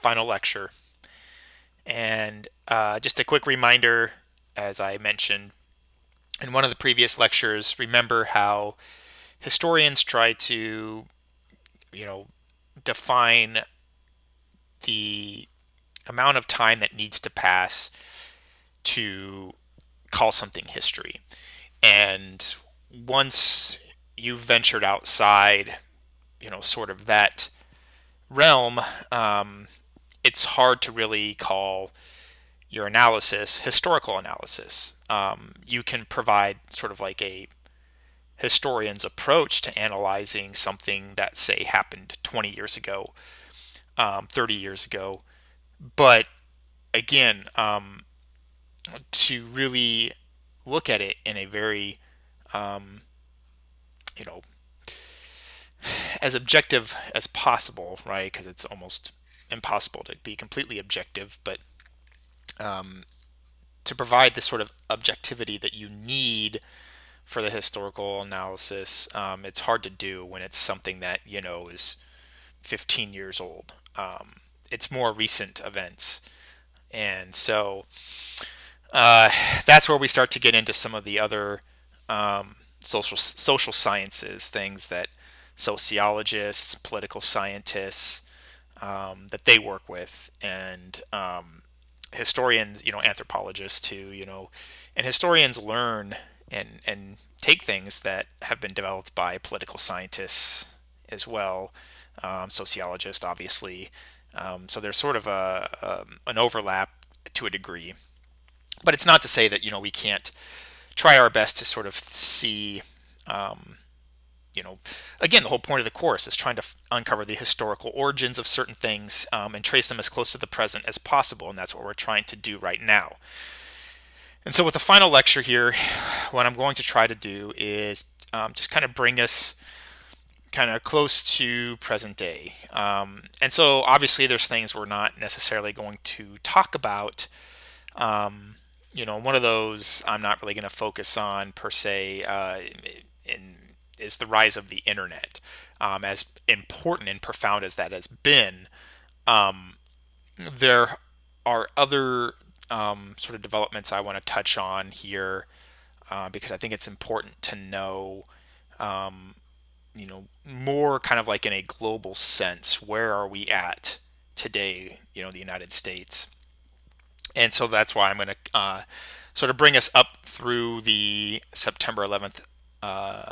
final lecture. And just a quick reminder, as I mentioned in one of the previous lectures, remember how historians try to, you know, define the amount of time that needs to pass to call something history. And once you've ventured outside, sort of that realm, it's hard to really call your analysis historical analysis. You can provide sort of like a historian's approach to analyzing something that, say, happened 20 years ago, 30 years ago. But again, to really look at it in a very, um, you know, as objective as possible, right? Because it's almost impossible to be completely objective, but um, to provide the sort of objectivity that you need for the historical analysis, it's hard to do when it's something that is 15 years old. It's more recent events, and so uh, that's where we start to get into some of the other social sciences, things that sociologists, political scientists, that they work with, and historians, anthropologists too, and historians learn and take things that have been developed by political scientists as well, sociologists, obviously. So there's sort of an overlap to a degree, but it's not to say that we can't try our best to sort of see. Um, you know, Again, the whole point of the course is trying to uncover the historical origins of certain things, and trace them as close to the present as possible, and that's what we're trying to do right now. And so, with the final lecture here, what I'm going to try to do is just kind of bring us kind of close to present day. And so, obviously, there's things we're not necessarily going to talk about. One of those I'm not really going to focus on per se, in is the rise of the internet. As important and profound as that has been, um, there are other sort of developments I want to touch on here, because I think it's important to know, um, more kind of like in a global sense, where are we at today, the United States. And so that's why I'm going to sort of bring us up through the September 11th uh,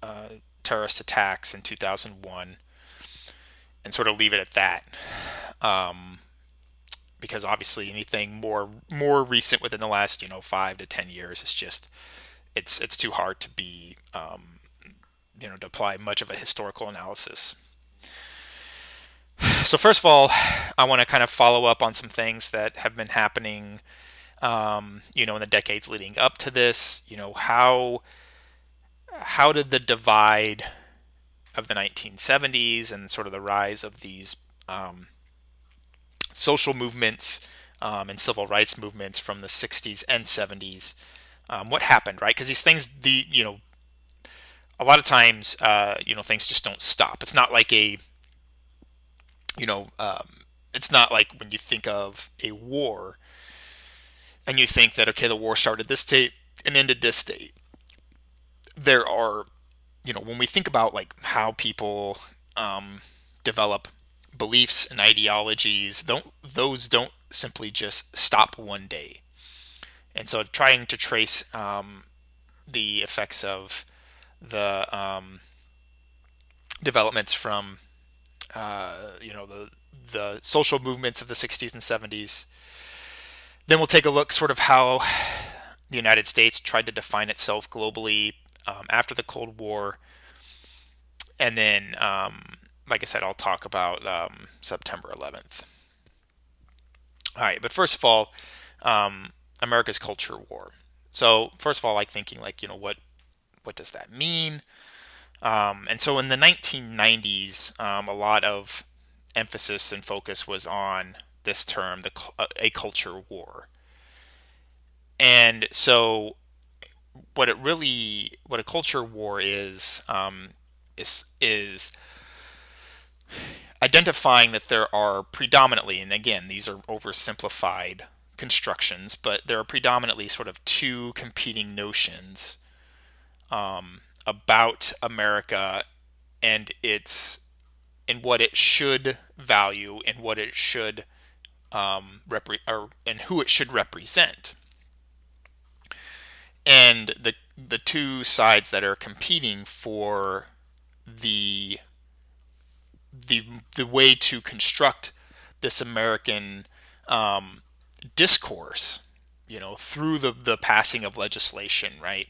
uh, terrorist attacks in 2001, and sort of leave it at that. Um, because obviously anything more recent within the last 5 to 10 years is just it's too hard to be to apply much of a historical analysis. So first of all, I want to kind of follow up on some things that have been happening, in the decades leading up to this. How did the divide of the 1970s and sort of the rise of these um, social movements, and civil rights movements from the 60s and 70s, what happened, right? Because these things, a lot of times, things just don't stop. It's not like you know, um, it's not like when you think of a war and you think that, okay, the war started this date and ended this date. There are, when we think about like how people develop beliefs and ideologies, those don't simply just stop one day. And so, trying to trace the effects of the developments from the social movements of the 60s and 70s. Then we'll take a look sort of how the United States tried to define itself globally after the Cold War, and then, like I said, I'll talk about September 11th. All right, but first of all, America's culture war. So first of all, like thinking like what does that mean? And so in the 1990s, a lot of emphasis and focus was on this term, a culture war. And so what a culture war is identifying that there are predominantly, and again, these are oversimplified constructions, but there are predominantly sort of two competing notions about America and its and what it should value and what it should and who it should represent. And the two sides that are competing for the the the way to construct this American um, discourse, through the passing of legislation, right?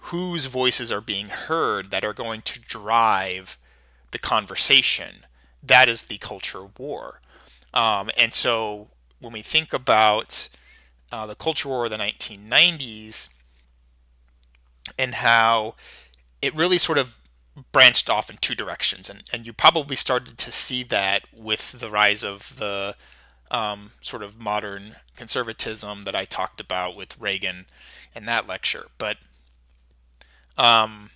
Whose voices are being heard that are going to drive the conversation? That is the culture war. And so when we think about the culture war of the 1990s and how it really sort of branched off in two directions. And you probably started to see that with the rise of the sort of modern conservatism that I talked about with Reagan in that lecture. Um,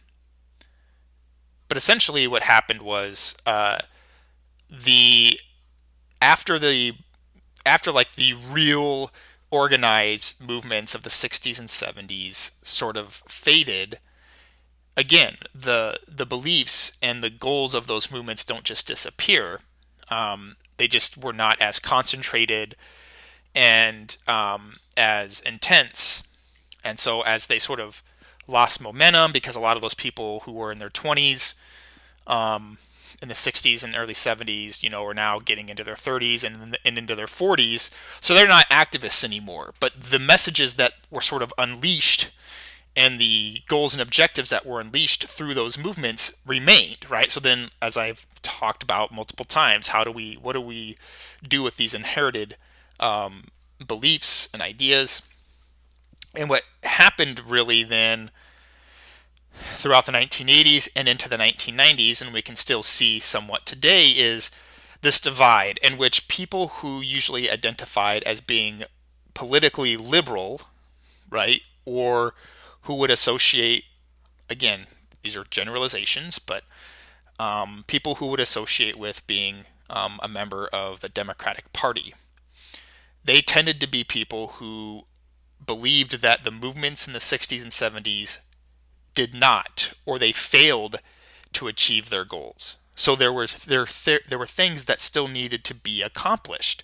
but essentially, what happened was the after the after like the real organized movements of the 60s and 70s sort of faded. Again, the beliefs and the goals of those movements don't just disappear. They just were not as concentrated and as intense. And so as they sort of lost momentum, because a lot of those people who were in their 20s in the 60s and early 70s, are now getting into their 30s and into their 40s. So they're not activists anymore. But the messages that were sort of unleashed and the goals and objectives that were unleashed through those movements remained, right? So then, as I've talked about multiple times, what do we do with these inherited beliefs and ideas? And what happened really then throughout the 1980s and into the 1990s, and we can still see somewhat today, is this divide in which people who usually identified as being politically liberal, right, or who would associate, again, these are generalizations, but people who would associate with being a member of the Democratic Party. They tended to be people who believed that the movements in the 60s and 70s did not, or they failed to achieve their goals. So there were things that still needed to be accomplished,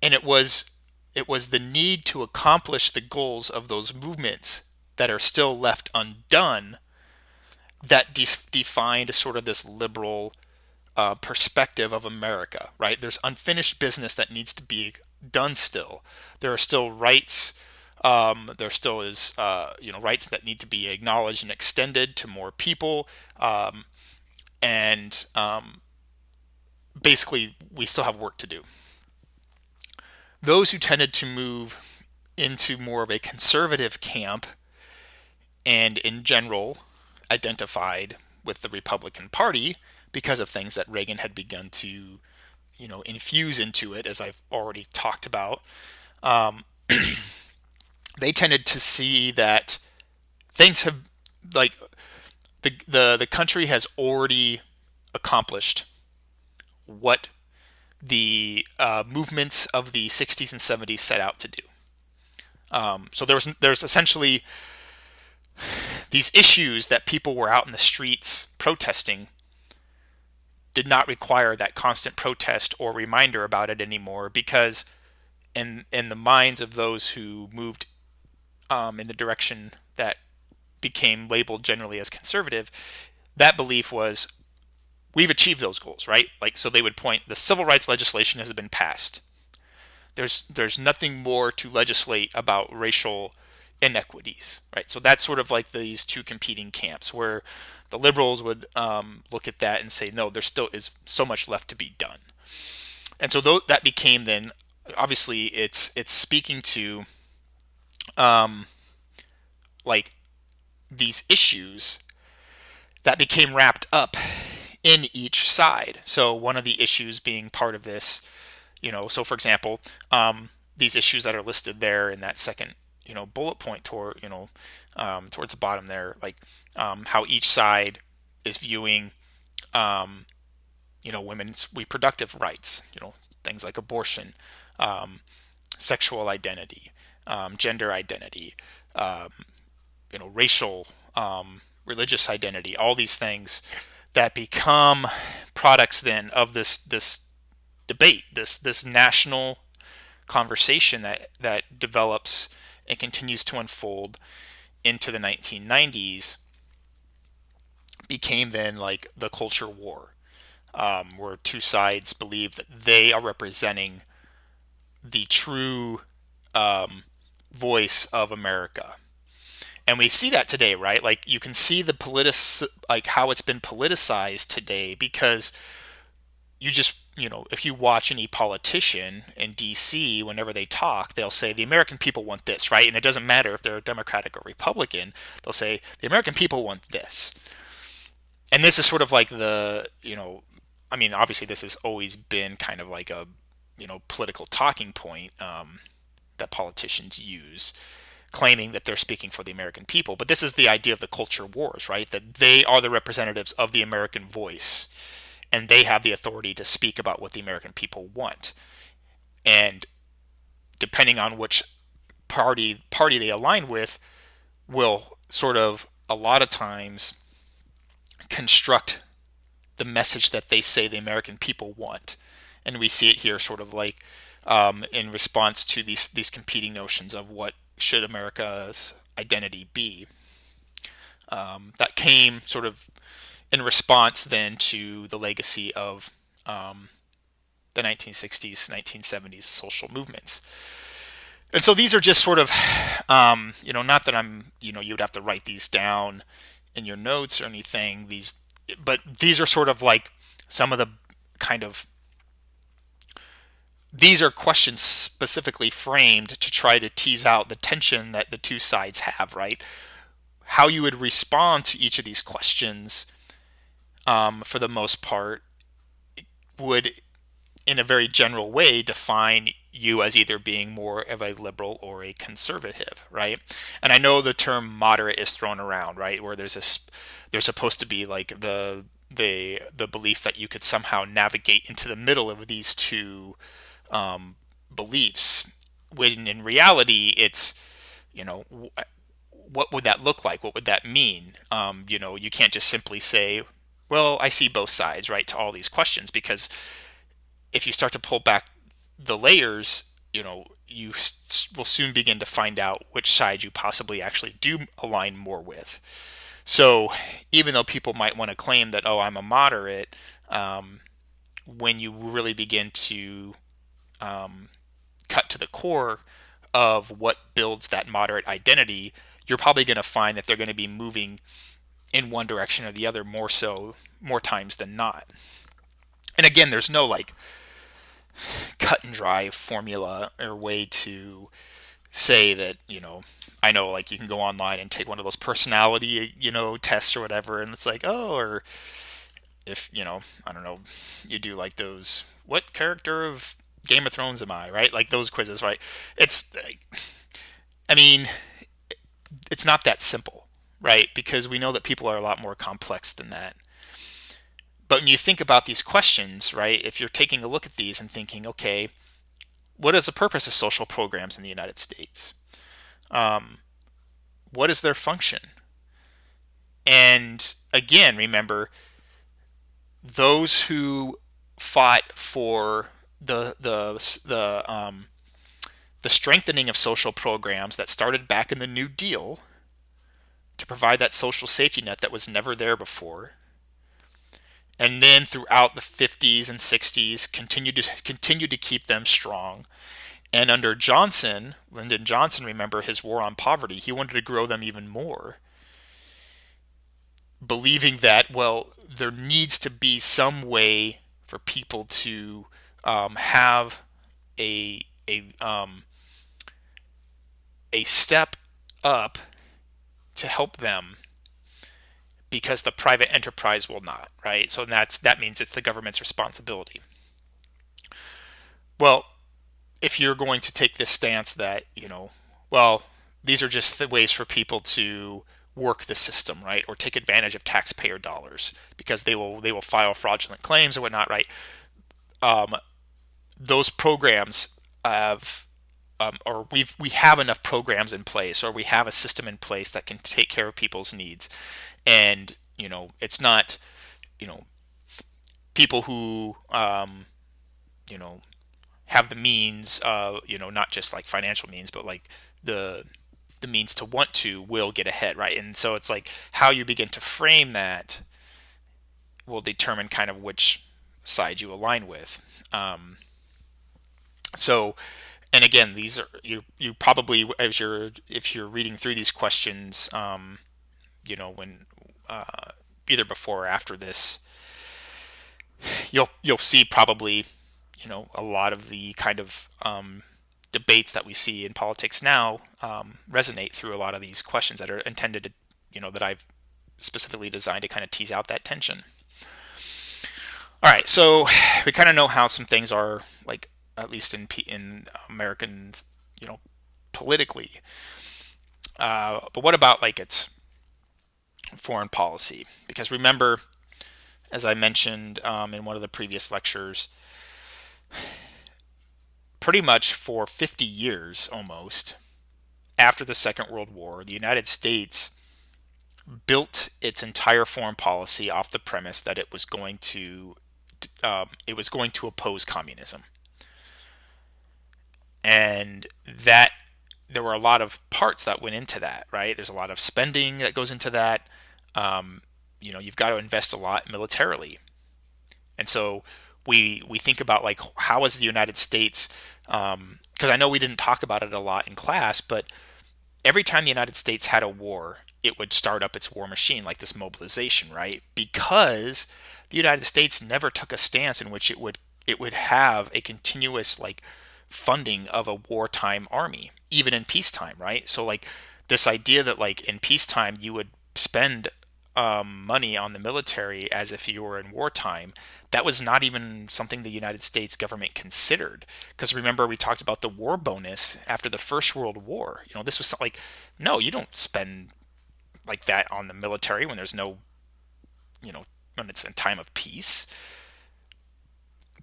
and it was the need to accomplish the goals of those movements that are still left undone that defined sort of this liberal perspective of America, right? There's unfinished business that needs to be done still. There are still rights. There still is, rights that need to be acknowledged and extended to more people. And basically, we still have work to do. Those who tended to move into more of a conservative camp and in general identified with the Republican Party because of things that Reagan had begun to, infuse into it, as I've already talked about. Um, they tended to see that things have, like, the country has already accomplished what the movements of the 60s and 70s set out to do. So there's essentially these issues that people were out in the streets protesting did not require that constant protest or reminder about it anymore, because in the minds of those who moved in the direction that became labeled generally as conservative, that belief was, we've achieved those goals, right? Like, so they would point, the civil rights legislation has been passed. There's nothing more to legislate about racial inequities, right? So that's sort of like these two competing camps, where the liberals would look at that and say, no, there still is so much left to be done. And so that became then, obviously, it's speaking to like these issues that became wrapped up in each side. So one of the issues being part of this, so for example, these issues that are listed there in that second, bullet point toward, towards the bottom there, like how each side is viewing women's reproductive rights, things like abortion, um, sexual identity, gender identity, um, racial, religious identity, all these things that become products then of this debate, this national conversation that develops and continues to unfold into the 1990s, became then like the culture war, where two sides believe that they are representing the true um, voice of America. And we see that today, right? Like you can see like how it's been politicized today, because you just, if you watch any politician in DC, whenever they talk, they'll say the American people want this, right? And it doesn't matter if they're Democratic or Republican, they'll say the American people want this. And this is sort of like I mean, obviously this has always been kind of like a, political talking point, that politicians use, claiming that they're speaking for the American people. But this is the idea of the culture wars, right? That they are the representatives of the American voice, and they have the authority to speak about what the American people want. And depending on which party they align with, will sort of a lot of times construct the message that they say the American people want. And we see it here sort of like, in response to these competing notions of what should America's identity be. That came sort of in response then to the legacy of, the 1960s, 1970s social movements. And so these are just sort of, not that you would have to write these down in your notes or anything. But these are sort of like some of the kind of, these are questions specifically framed to try to tease out the tension that the two sides have, right? How you would respond to each of these questions, for the most part, would, in a very general way, define you as either being more of a liberal or a conservative, right? And I know the term moderate is thrown around, right? Where there's supposed to be like the belief that you could somehow navigate into the middle of these two, beliefs. When in reality, it's, you know, what would that look like? What would that mean? You can't just simply say, well, I see both sides, right, to all these questions, because if you start to pull back the layers, will soon begin to find out which side you possibly actually do align more with. So even though people might want to claim that, oh, I'm a moderate, when you really begin to, um, cut to the core of what builds that moderate identity, you're probably going to find that they're going to be moving in one direction or the other, more times than not. And again, there's no like cut and dry formula or way to say that, I know like you can go online and take one of those personality, tests or whatever, and it's like, oh, or if, I don't know, you do like those, what character of Game of Thrones am I, right? Like those quizzes, right? It's like, I mean, it's not that simple, right? Because we know that people are a lot more complex than that. But when you think about these questions, right, if you're taking a look at these and thinking, okay, what is the purpose of social programs in the United States? Um, what is their function? And again, remember, those who fought for the strengthening of social programs that started back in the New Deal to provide that social safety net that was never there before, and then throughout the 50s and 60s continued to keep them strong. And under Johnson, Lyndon Johnson, remember his war on poverty, he wanted to grow them even more, believing that, well, there needs to be some way for people to, have a a step up to help them, because the private enterprise will not, right? So that means it's the government's responsibility. Well, if you're going to take this stance that, well, these are just the ways for people to work the system, right, or take advantage of taxpayer dollars because they will file fraudulent claims or whatnot, right? Um, those programs have or we have enough programs in place, or we have a system in place that can take care of people's needs, and it's not people who you know have the means, not just like financial means, but like the the means to want to will get ahead, right? And so it's like how you begin to frame that will determine kind of which side you align with. So, and again, these are you probably as you're if you're reading through these questions, when either before or after this, you'll see probably a lot of the kind of debates that we see in politics now resonate through a lot of these questions that are intended to that I've specifically designed to kind of tease out that tension. All right, so we kind of know how some things are, like at least in American, you know, politically. But what about like its foreign policy? Because remember, as I mentioned in one of the previous lectures, pretty much for 50 years almost after the Second World War, the United States built its entire foreign policy off the premise that it was going to oppose communism, and that there were a lot of parts that went into that. Right, there's a lot of spending that goes into that. You've got to invest a lot militarily, and so we think about like how is the United States, because I know we didn't talk about it a lot in class, but every time the United States had a war, it would start up its war machine, like this mobilization, right? Because the United States never took a stance in which it would have a continuous like funding of a wartime army, even in peacetime, right? So like this idea that like in peacetime you would spend money on the military as if you were in wartime, that was not even something the United States government considered. Because remember, we talked about the war bonus after the First World War. This was like, no, you don't spend like that on the military when there's no, when it's in time of peace.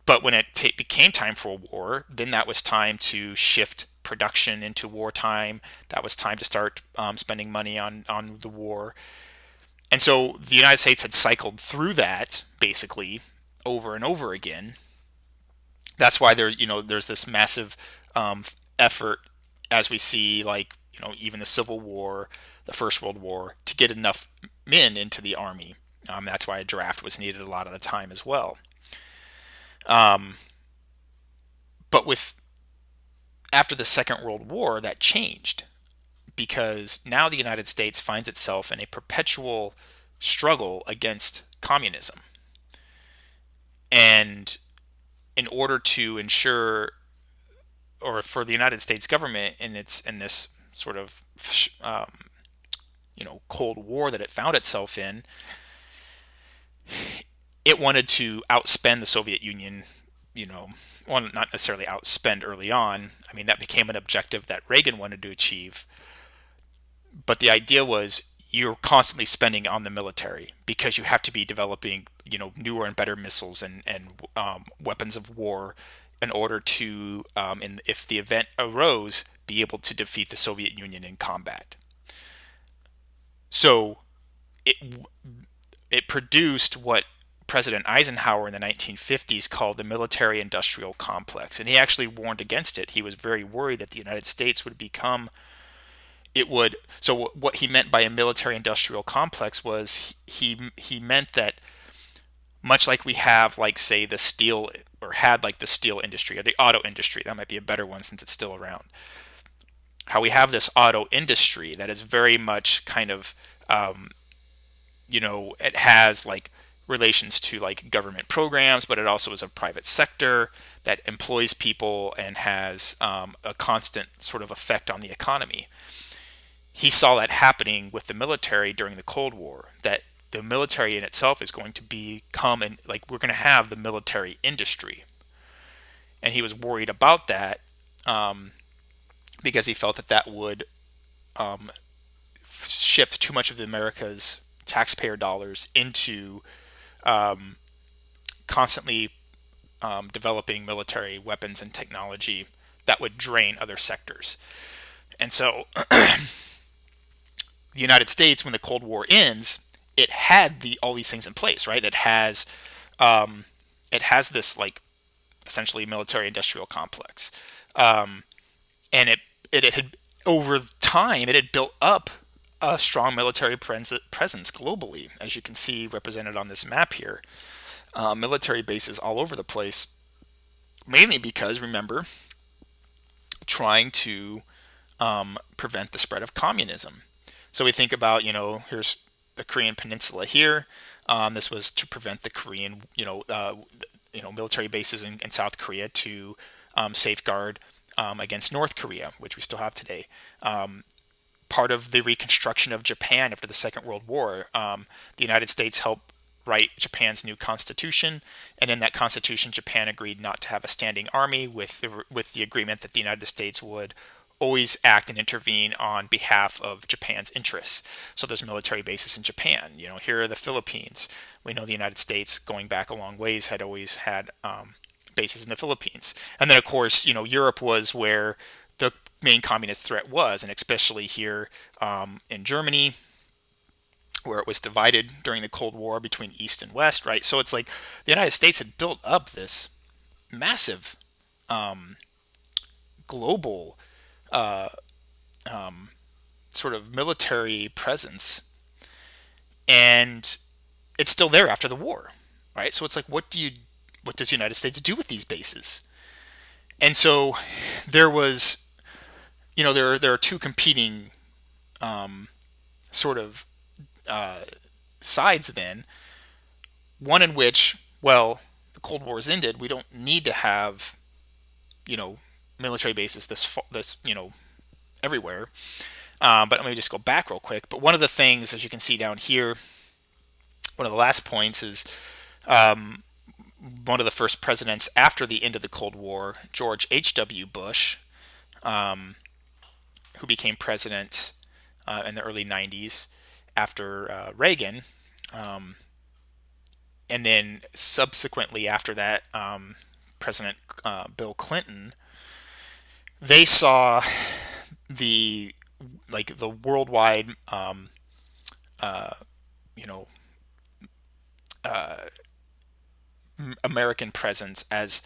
But when it became time for a war, then that was time to shift production into wartime. That was time to start spending money on the war. And so the United States had cycled through that basically over and over again. That's why there's this massive effort, as we see, like even the Civil War, the First World War, to get enough men into the army. That's why a draft was needed a lot of the time as well. But with after the Second World War, that changed because now the United States finds itself in a perpetual struggle against communism. And in order to ensure, or for the United States government in this sort of Cold War that it found itself in, it wanted to outspend the Soviet Union. Well, not necessarily outspend early on. I mean, that became an objective that Reagan wanted to achieve. But the idea was you're constantly spending on the military because you have to be developing, newer and better missiles and weapons of war in order to, if the event arose, be able to defeat the Soviet Union in combat. So it it produced what President Eisenhower in the 1950s called the military industrial complex. And he actually warned against it. He was very worried that the United States would become, so what he meant by a military industrial complex was he meant that much like we have, like, say, the steel, or had like the steel industry or the auto industry, that might be a better one since it's still around. How we have this auto industry that is very much kind of, it has like relations to like government programs, but it also is a private sector that employs people and has a constant sort of effect on the economy. He saw that happening with the military during the Cold War, that the military in itself is going to become, and like we're going to have the military industry. And he was worried about that because he felt that that would shift too much of America's taxpayer dollars into constantly developing military weapons and technology that would drain other sectors. And so the United States, when the Cold War ends, it had all these things in place, right? It has this like essentially military industrial complex, and it had over time it had built up a strong military presence globally, as you can see represented on this map here. Military bases all over the place, mainly because remember trying to prevent the spread of communism. So we think about, here's the Korean Peninsula here. This was to prevent the Korean, military bases in South Korea to safeguard against North Korea, which we still have today. Part of the reconstruction of Japan after the Second World War, the United States helped write Japan's new constitution, and in that constitution, Japan agreed not to have a standing army, with the agreement that the United States would always act and intervene on behalf of Japan's interests. So there's military bases in Japan. Here are the Philippines. We know the United States, going back a long ways, had always had bases in the Philippines. And then, of course, Europe was where the main communist threat was, and especially here in Germany, where it was divided during the Cold War between East and West, right? So it's like the United States had built up this massive global sort of military presence, and it's still there after the war, right? So it's like, what does the United States do with these bases? And so there was, there are two competing sort of sides then. One in which, well, the Cold War has ended. We don't need to have, military bases this everywhere. But let me just go back real quick. But one of the things, as you can see down here, one of the last points is one of the first presidents after the end of the Cold War, George H.W. Bush, who became president in the early 90s after Reagan. And then subsequently after that, President Bill Clinton, they saw the worldwide American presence as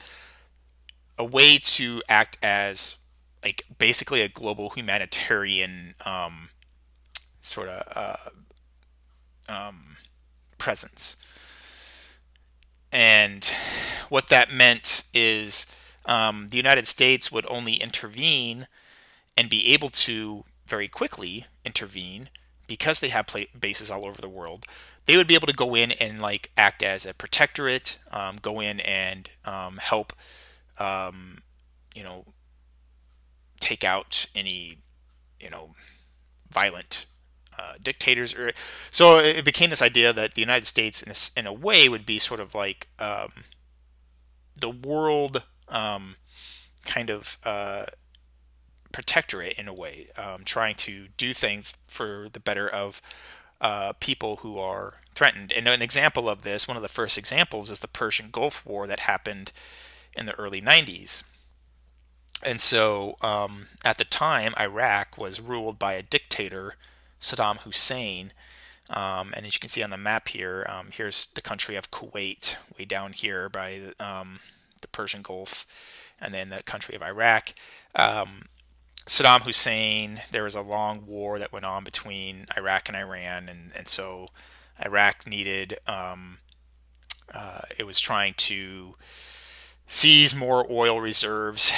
a way to act as like basically a global humanitarian sort of presence. And what that meant is the United States would only intervene and be able to very quickly intervene because they have bases all over the world. They would be able to go in and like act as a protectorate, go in and help, you know, take out any, violent dictators. So it became this idea that the United States, in a way, would be sort of like the world kind of protectorate in a way, trying to do things for the better of people who are threatened. And an example of this, one of the first examples, is the Persian Gulf War that happened in the early 90s. And so at the time, Iraq was ruled by a dictator, Saddam Hussein. And as you can see on the map here, here's the country of Kuwait, way down here by the Persian Gulf, and then the country of Iraq. Saddam Hussein, there was a long war that went on between Iraq and Iran, and so Iraq needed, it was trying to seize more oil reserves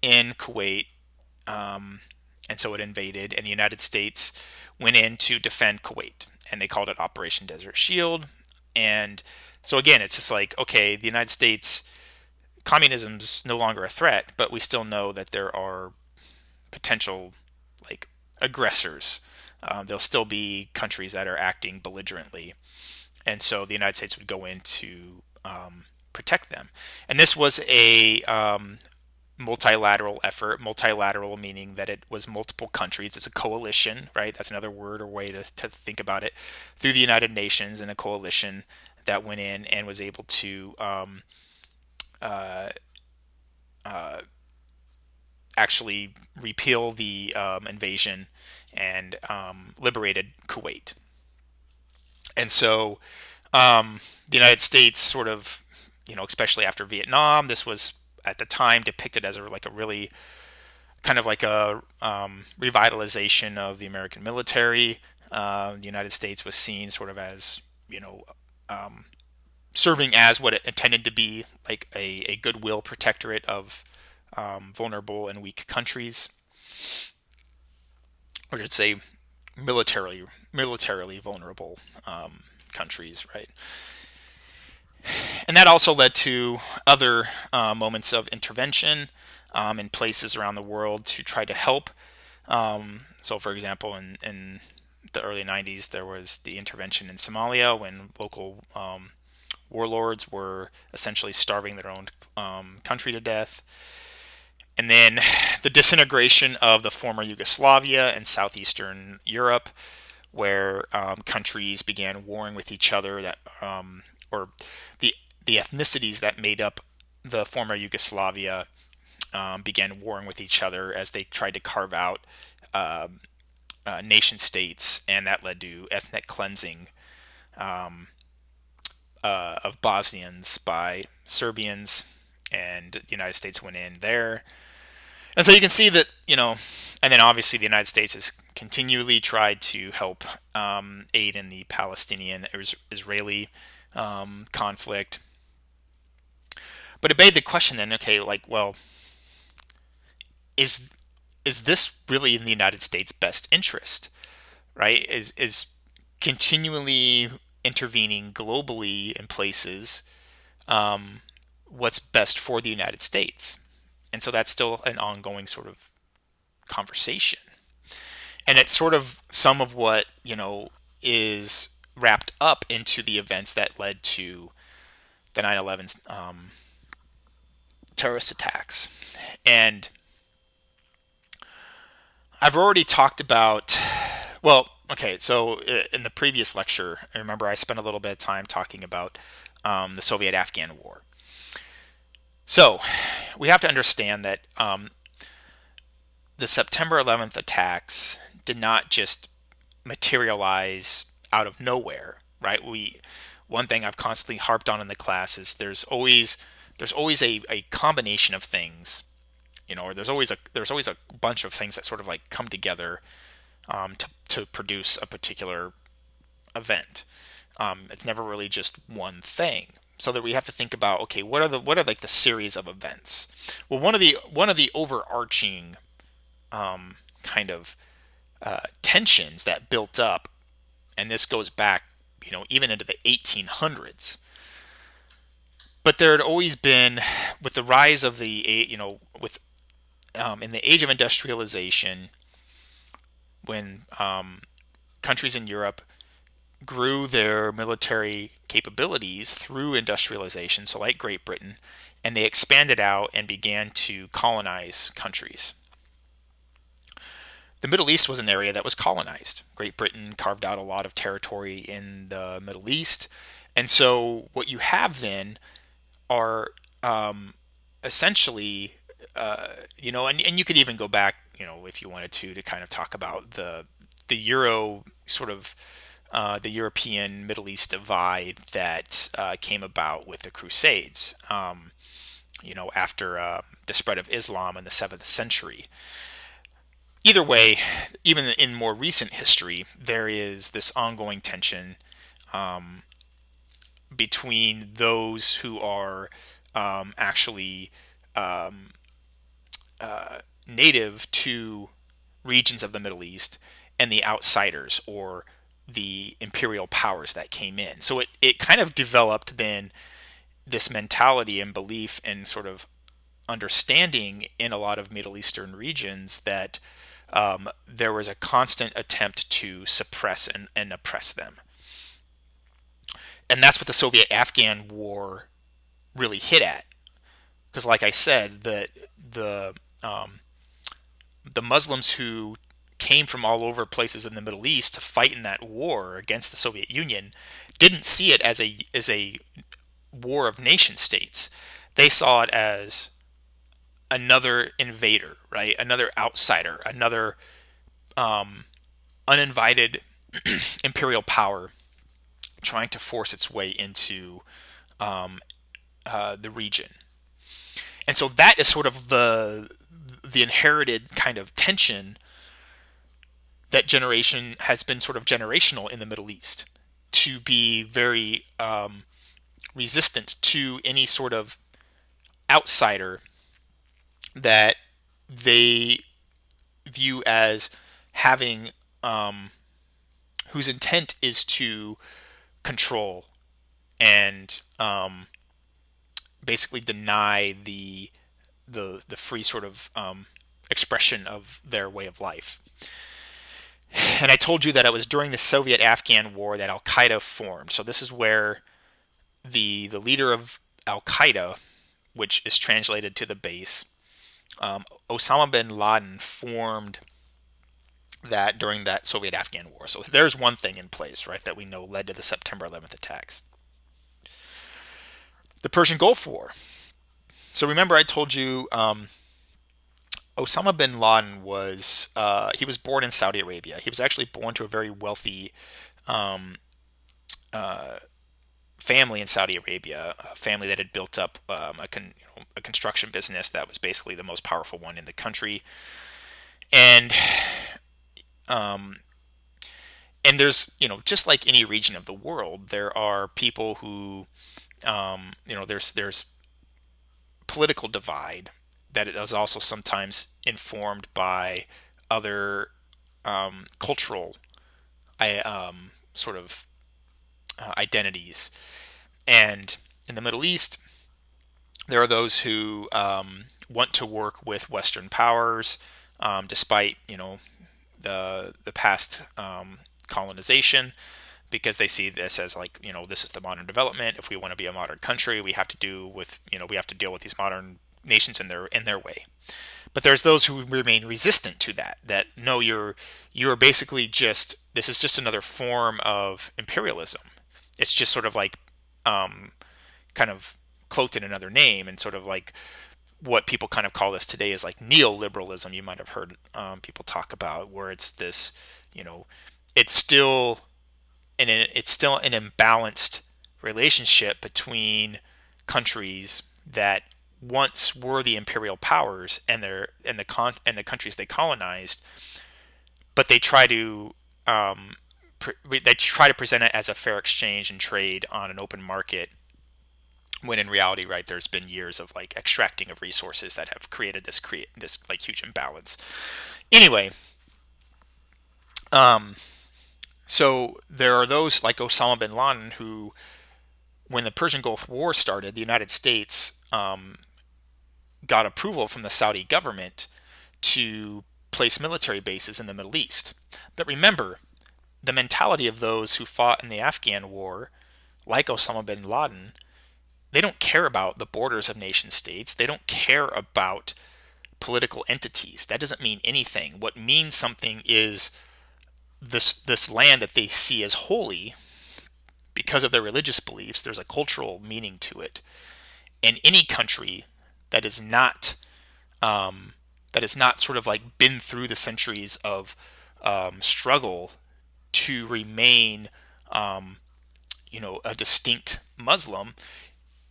in Kuwait, and so it invaded, and the United States went in to defend Kuwait, and they called it Operation Desert Shield. And so again, it's just like, okay, the United States, communism's no longer a threat, but we still know that there are potential like aggressors. There'll still be countries that are acting belligerently, and so the United States would go in to protect them. And this was a multilateral effort. Multilateral meaning that it was multiple countries. It's a coalition, right? That's another word or way to think about it. Through the United Nations and a coalition that went in and was able to uh, uh, actually repeal the invasion and liberated Kuwait. And so the United States sort of, especially after Vietnam, this was at the time depicted as like a really kind of like a revitalization of the American military. The United States was seen sort of as, um, serving as what it intended to be, like a goodwill protectorate of vulnerable and weak countries, or should say militarily vulnerable countries, right? And that also led to other moments of intervention in places around the world to try to help. So, for example, in the early 90s, there was the intervention in Somalia when local warlords were essentially starving their own country to death. And then the disintegration of the former Yugoslavia and southeastern Europe, where countries began warring with each other, or the ethnicities that made up the former Yugoslavia began warring with each other as they tried to carve out nation states, and that led to ethnic cleansing of Bosnians by Serbians, and the United States went in there. And so you can see that, and then obviously the United States has continually tried to help aid in the Palestinian Israeli conflict. But it made the question then, okay, like, well, is this really in the United States' best interest, right? Is continually intervening globally in places what's best for the United States? And so that's still an ongoing sort of conversation. And it's sort of some of what, is wrapped up into the events that led to the 9/11 terrorist attacks. And I've already talked about, well, okay, so in the previous lecture, I remember I spent a little bit of time talking about the Soviet Afghan War. So we have to understand that the September 11th attacks did not just materialize out of nowhere, right? One thing I've constantly harped on in the class is there's always a combination of things, or there's always a bunch of things that sort of like come together to produce a particular event. It's never really just one thing. So that we have to think about, okay, what are like the series of events? Well, one of the overarching kind of tensions that built up, and this goes back, even into the 1800s. But there had always been, with the rise of with in the age of industrialization, when countries in Europe grew their military capabilities through industrialization, so like Great Britain, and they expanded out and began to colonize countries. The Middle East was an area that was colonized. Great Britain carved out a lot of territory in the Middle East. And so what you have then are essentially, and you could even go back, if you wanted to kind of talk about the Euro sort of the European Middle East divide that came about with the Crusades, after the spread of Islam in the 7th century. Either way, even in more recent history, there is this ongoing tension between those who are actually native to regions of the Middle East and the outsiders, or the imperial powers that came in. So it kind of developed then this mentality and belief and sort of understanding in a lot of Middle Eastern regions that there was a constant attempt to suppress and oppress them. And that's what the Soviet Afghan War really hit at. Because, like I said, um, the Muslims who came from all over places in the Middle East to fight in that war against the Soviet Union didn't see it as a war of nation states. They saw it as another invader, right? Another outsider, another um, uninvited imperial power trying to force its way into um, the region. And so that is sort of the inherited kind of tension that generation has been sort of generational in the Middle East, to be very resistant to any sort of outsider that they view as having whose intent is to control and basically deny the free sort of expression of their way of life. And I told you that it was during the Soviet-Afghan War that Al Qaeda formed. So this is where the leader of Al Qaeda, which is translated to the base, Osama bin Laden, formed that during that Soviet-Afghan War. So there's one thing in place, right, that we know led to the September 11th attacks. The Persian Gulf War. So remember, I told you Osama bin Laden he was born in Saudi Arabia. He was actually born to a very wealthy um, uh, family in Saudi Arabia, a family that had built up a construction business that was basically the most powerful one in the country. And um, and there's, just like any region of the world, there are people who there's political divide that is also sometimes informed by other cultural sort of identities. And in the Middle East, there are those who want to work with Western powers, despite the past colonization, because they see this as like, this is the modern development. If we want to be a modern country, we have to we have to deal with these modern nations in their way. But there's those who remain resistant to that. That no, you're basically just, this is just another form of imperialism. It's just sort of like kind of cloaked in another name, and sort of like what people kind of call this today is like neoliberalism. You might have heard people talk about, where it's this, it's still it's still an imbalanced relationship between countries that once were the imperial powers and the countries they colonized, but they try to present it as a fair exchange and trade on an open market, when in reality, right, there's been years of like extracting of resources that have created this like huge imbalance. Anyway, so there are those like Osama bin Laden who, when the Persian Gulf War started, the United States got approval from the Saudi government to place military bases in the Middle East. But remember, the mentality of those who fought in the Afghan war, like Osama bin Laden, they don't care about the borders of nation states. They don't care about political entities. That doesn't mean anything. What means something is this land that they see as holy because of their religious beliefs. There's a cultural meaning to it. And any country that is not sort of like been through the centuries of struggle to remain a distinct Muslim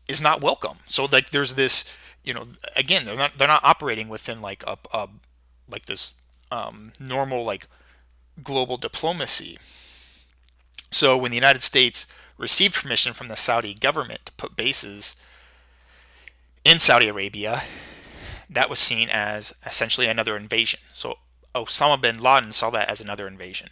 is not welcome. So like there's this, again, they're not operating within like a like this normal like global diplomacy. So when the United States received permission from the Saudi government to put bases in Saudi Arabia, that was seen as essentially another invasion. So Osama bin Laden saw that as another invasion.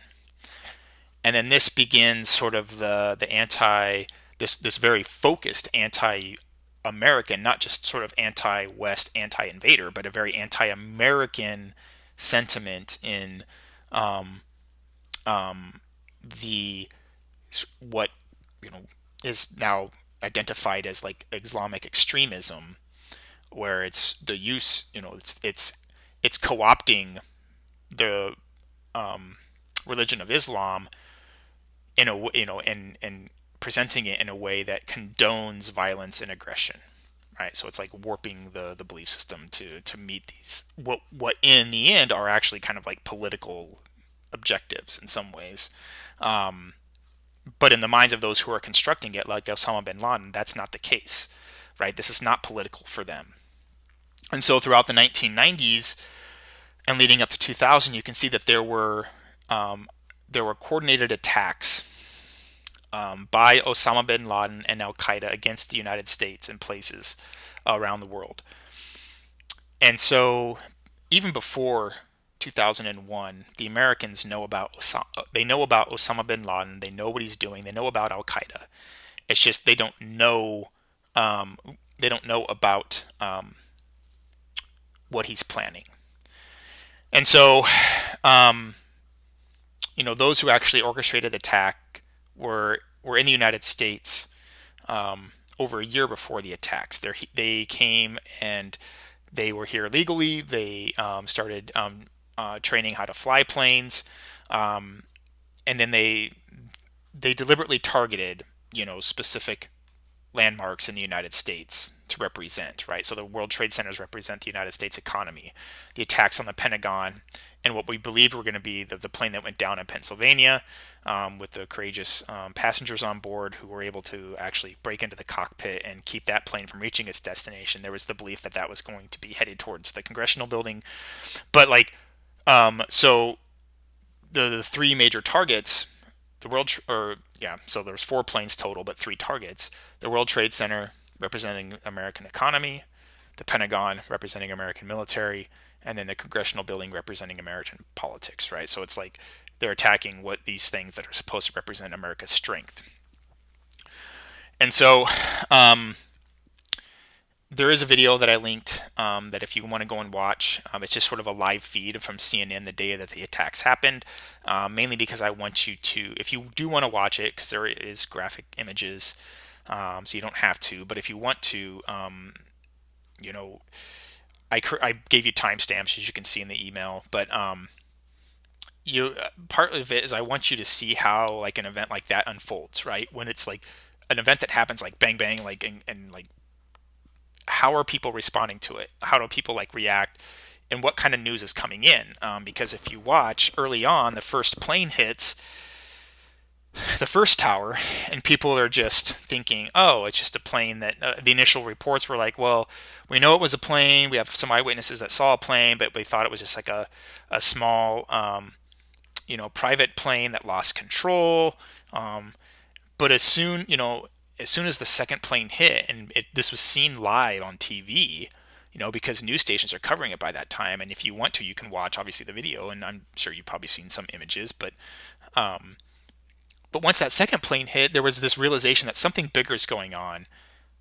And then this begins sort of the anti this very focused anti-American, not just sort of anti-West, anti-invader, but a very anti-American sentiment in um, the what is now identified as like Islamic extremism, where it's the use, it's co-opting the religion of Islam in a and presenting it in a way that condones violence and aggression, right? So it's like warping the belief system to meet these what in the end are actually kind of like political objectives in some ways. Um, but in the minds of those who are constructing it, like Osama bin Laden, that's not the case, right? This is not political for them. And so throughout the 1990s and leading up to 2000, you can see that there were coordinated attacks by Osama bin Laden and Al Qaeda against the United States in places around the world. And so, even before 2001, the Americans know about they know about Osama bin Laden. They know what he's doing. They know about Al Qaeda. It's just um, they don't know about what he's planning. And so, um, those who actually orchestrated the attack were in the United States over a year before the attacks. They came and they were here legally. They started training how to fly planes, um, and then they deliberately targeted specific landmarks in the United States to represent, right? So the World Trade Centers represent the United States economy. The attacks on the Pentagon and what we believed were going to be the plane that went down in Pennsylvania with the courageous passengers on board who were able to actually break into the cockpit and keep that plane from reaching its destination. There was the belief that that was going to be headed towards the congressional building. But so the three major targets, so there's four planes total, but three targets. The World Trade Center representing American economy, the Pentagon representing American military, and then the congressional building representing American politics, right? So it's like they're attacking what these things that are supposed to represent America's strength. And so there is a video that I linked that if you want to go and watch, it's just sort of a live feed from CNN the day that the attacks happened, mainly because I want you to, if you do want to watch it, because there is graphic images, so you don't have to, but if you want to, you know, I gave you timestamps as you can see in the email, but part of it is I want you to see how like an event like that unfolds, right? When it's like an event that happens like bang bang, like and like how are people responding to it? How do people like react? And what kind of news is coming in? Because if you watch early on, the first plane hits the first tower, and people are just thinking, "Oh, it's just a plane." That the initial reports were like, "Well, we know it was a plane. We have some eyewitnesses that saw a plane, but we thought it was just like a small, private plane that lost control." But as soon as the second plane hit, and this was seen live on TV, because news stations are covering it by that time, and if you want to, you can watch obviously the video, and I'm sure you've probably seen some images, um, but once that second plane hit, there was this realization that something bigger is going on,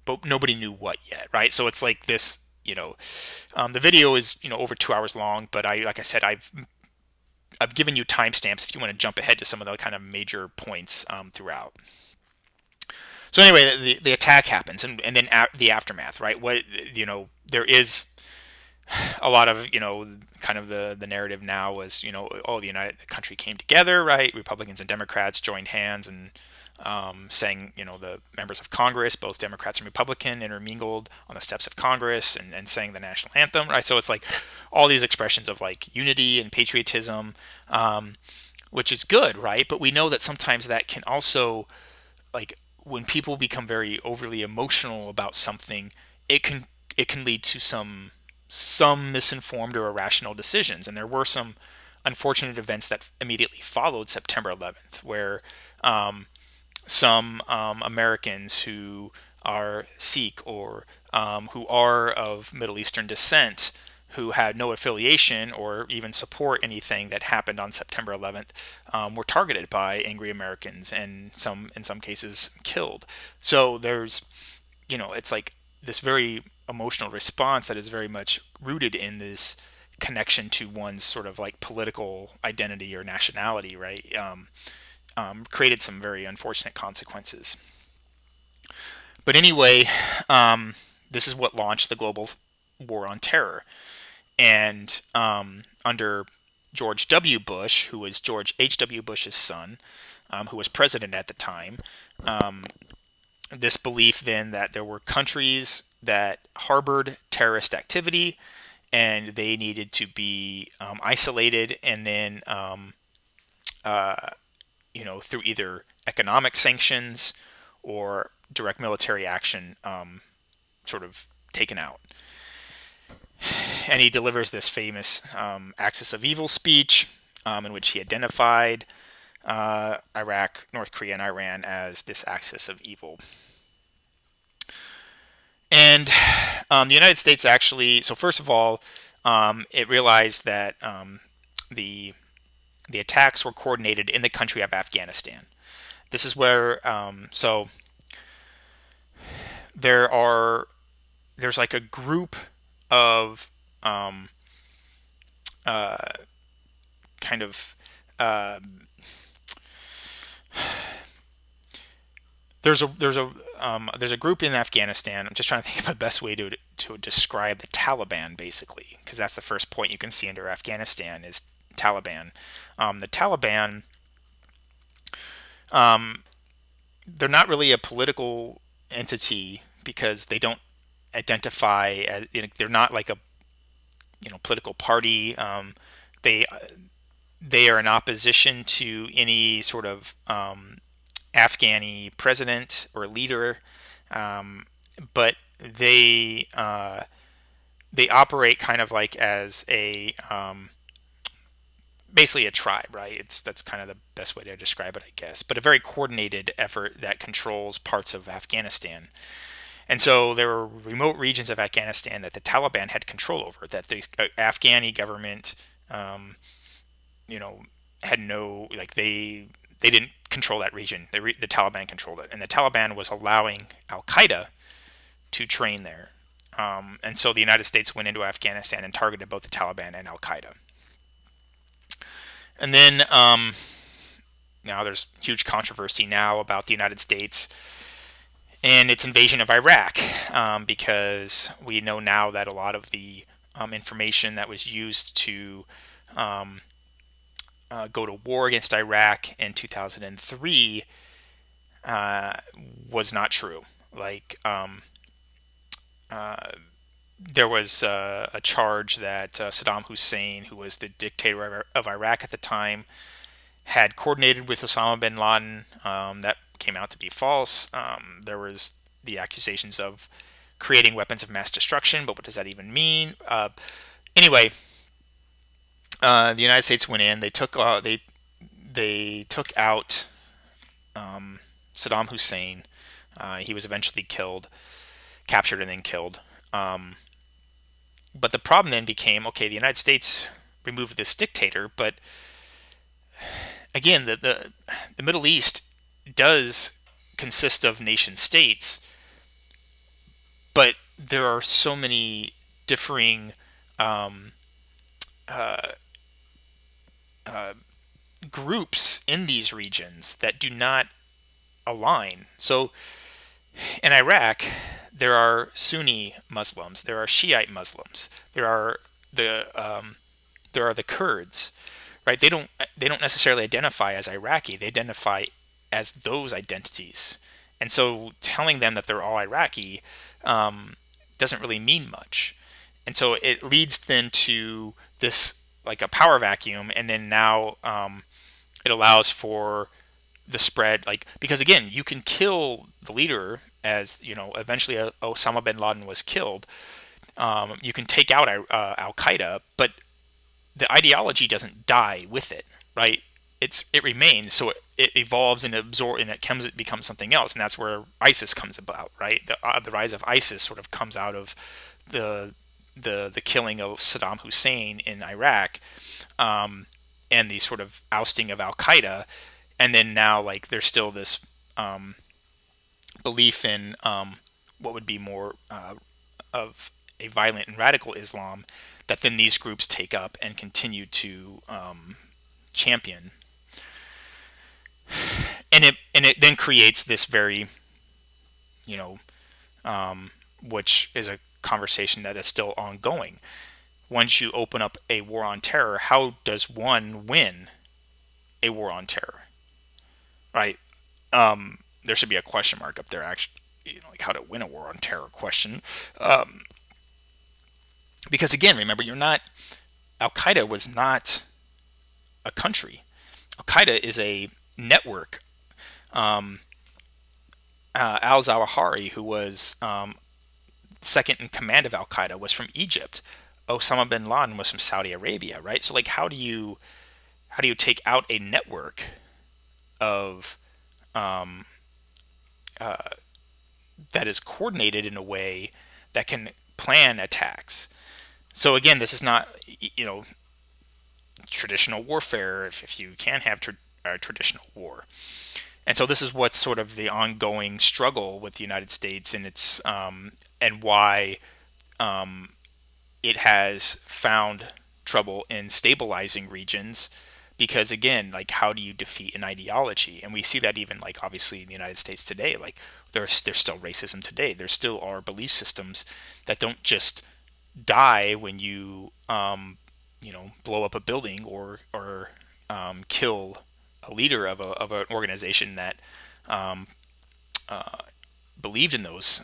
but nobody knew what yet, right? So it's like this, the video is over 2 hours long, but like I said, I've given you timestamps if you want to jump ahead to some of the kind of major points throughout. So anyway, the attack happens, and then the aftermath, right? There is a lot of kind of the narrative now was the country came together, right? Republicans and Democrats joined hands and saying the members of Congress, both Democrats and Republican, intermingled on the steps of Congress and sang the national anthem, right? So it's like all these expressions of like unity and patriotism, which is good, right? But we know that sometimes that can also, like, when people become very overly emotional about something, it can lead to some misinformed or irrational decisions. And there were some unfortunate events that immediately followed September 11th, where some Americans who are Sikh or who are of Middle Eastern descent, who had no affiliation or even support anything that happened on September 11th, were targeted by angry Americans and in some cases killed. So it's like this very emotional response that is very much rooted in this connection to one's sort of like political identity or nationality, right? Created some very unfortunate consequences. But anyway, this is what launched the global war on terror. And under George W. Bush, who was George H.W. Bush's son, who was president at the time, this belief then that there were countries that harbored terrorist activity and they needed to be isolated, and then through either economic sanctions or direct military action, sort of taken out. And he delivers this famous Axis of Evil speech, in which he identified Iraq, North Korea, and Iran as this axis of evil. And the United States actually, so first of all, it realized that the the attacks were coordinated in the country of Afghanistan. This is where so there's like a group of uh, kind of uh, there's a group in Afghanistan. I'm just trying to think of the best way to describe the Taliban, basically, because that's the first point you can see under Afghanistan is Taliban. The Taliban, um, they're not really a political entity because they don't identify as, they're not like a political party. They they are in opposition to any sort of Afghani president or leader, but they operate kind of like as a basically a tribe, right? That's kind of the best way to describe it, I guess. But a very coordinated effort that controls parts of Afghanistan. And so there were remote regions of Afghanistan that the Taliban had control over, that the Afghani government, um, you know, had no, like they didn't control that region. The Taliban controlled it, and the Taliban was allowing Al Qaeda to train there. And so the United States went into Afghanistan and targeted both the Taliban and Al Qaeda. And then now there's huge controversy now about the United States and its invasion of Iraq, because we know now that a lot of the information that was used to um, go to war against Iraq in 2003 uh, was not true. Like uh, there was a charge that Saddam Hussein, who was the dictator of Iraq at the time, had coordinated with Osama bin Laden. That came out to be false. There was the accusations of creating weapons of mass destruction, but what does that even mean? Anyway, the United States went in. They took out Saddam Hussein. He was eventually captured, and then killed. But the problem then became, okay, the United States removed this dictator, but again, the Middle East does consist of nation states, but there are so many differing um, uh, uh, groups in these regions that do not align. So in Iraq, there are Sunni Muslims, there are Shiite Muslims, the there are the Kurds, right? They don't necessarily identify as Iraqi. They identify as those identities, and so telling them that they're all Iraqi um, doesn't really mean much. And so it leads then to this like a power vacuum, and then now it allows for the spread, like, because again, you can kill the leader, as eventually Osama bin Laden was killed. You can take out Al Qaeda, but the ideology doesn't die with it, right? It remains, so it evolves and absorbs, and it becomes something else, and that's where ISIS comes about, right? The rise of ISIS sort of comes out of the the killing of Saddam Hussein in Iraq, and the sort of ousting of Al Qaeda, and then now like there's still this belief in what would be more of a violent and radical Islam that then these groups take up and continue to champion, and it then creates this very, you know, which is a conversation that is still ongoing. Once you open up a war on terror, how does one win a war on terror, right? There should be a question mark up there, actually, like how to win a war on terror question. Because again, remember, you're not, Al Qaeda was not a country. Al Qaeda is a network. Al Zawahiri, who was second in command of Al Qaeda, was from Egypt. Osama bin Laden was from Saudi Arabia, right? So like, how do you take out a network of that is coordinated in a way that can plan attacks? So again, this is not, traditional warfare, if you can have traditional war. And so this is what's sort of the ongoing struggle with the United States, and its and why it has found trouble in stabilizing regions, because again, like, how do you defeat an ideology? And we see that even, like, obviously in the United States today, like, there's still racism today. There still are belief systems that don't just die when you blow up a building, or kill a leader of an organization that believed in those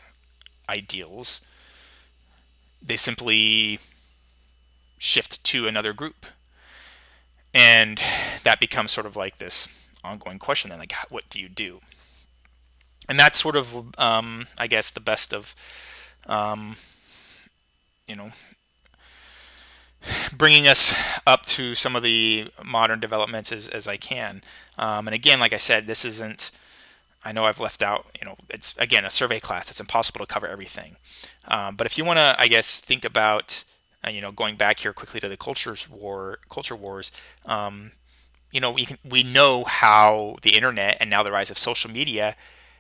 ideals. They simply shift to another group, and that becomes sort of like this ongoing question. Then, like, what do you do? And that's sort of, I guess, the best of, you know, bringing us up to some of the modern developments as I can. And again, like I said, this isn't, I know I've left out, it's again a survey class. It's impossible to cover everything. But if you want to, I guess, think about, going back here quickly to the culture wars. We know how the internet and now the rise of social media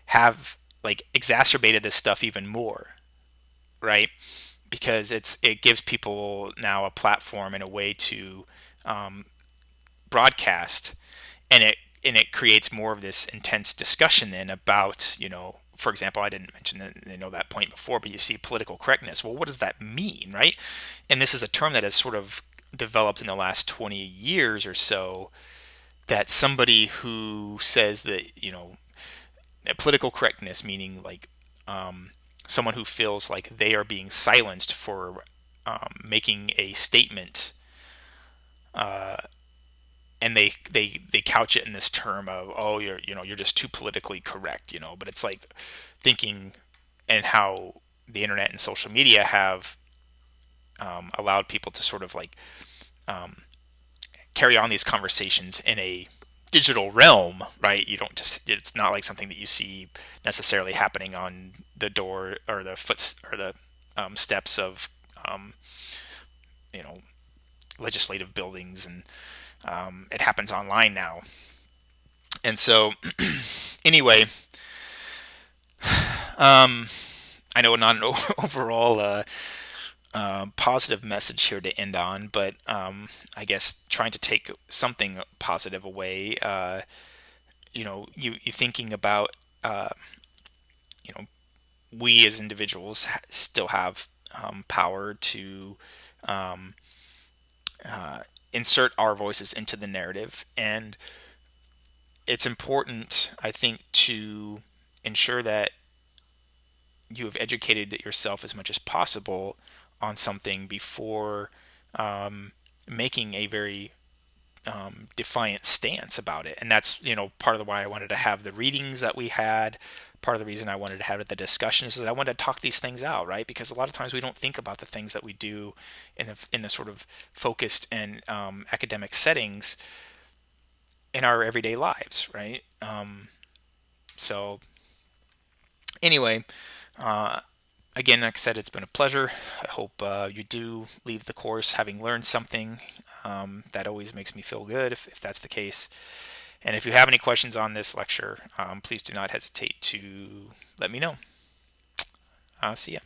have, like, exacerbated this stuff even more, right? Because it gives people now a platform and a way to broadcast, and it creates more of this intense discussion then about, for example, I didn't mention that point before, but you see political correctness. Well, what does that mean, right? And this is a term that has sort of developed in the last 20 years or so, that somebody who says that, political correctness, meaning, like, someone who feels like they are being silenced for making a statement, and they couch it in this term of, oh, you're just too politically correct, but it's like thinking, and how the internet and social media have allowed people to sort of, like, carry on these conversations in a digital realm, right? You don't just, it's not like something that you see necessarily happening on the door or the steps of you know legislative buildings, and it happens online now. And so anyway, I know not an overall positive message here to end on, but I guess trying to take something positive away. You thinking about, you know, we as individuals still have power to um, insert our voices into the narrative, and it's important, I think, to ensure that you have educated yourself as much as possible on something before making a very defiant stance about it. And that's, part of the why I wanted to have the readings that we had. Part of the reason I wanted to have the discussions is I wanted to talk these things out, right? Because a lot of times we don't think about the things that we do in the sort of focused and academic settings in our everyday lives, right? So anyway, uh, again, like I said, it's been a pleasure. I hope you do leave the course having learned something. That always makes me feel good if that's the case. And if you have any questions on this lecture, please do not hesitate to let me know. See ya.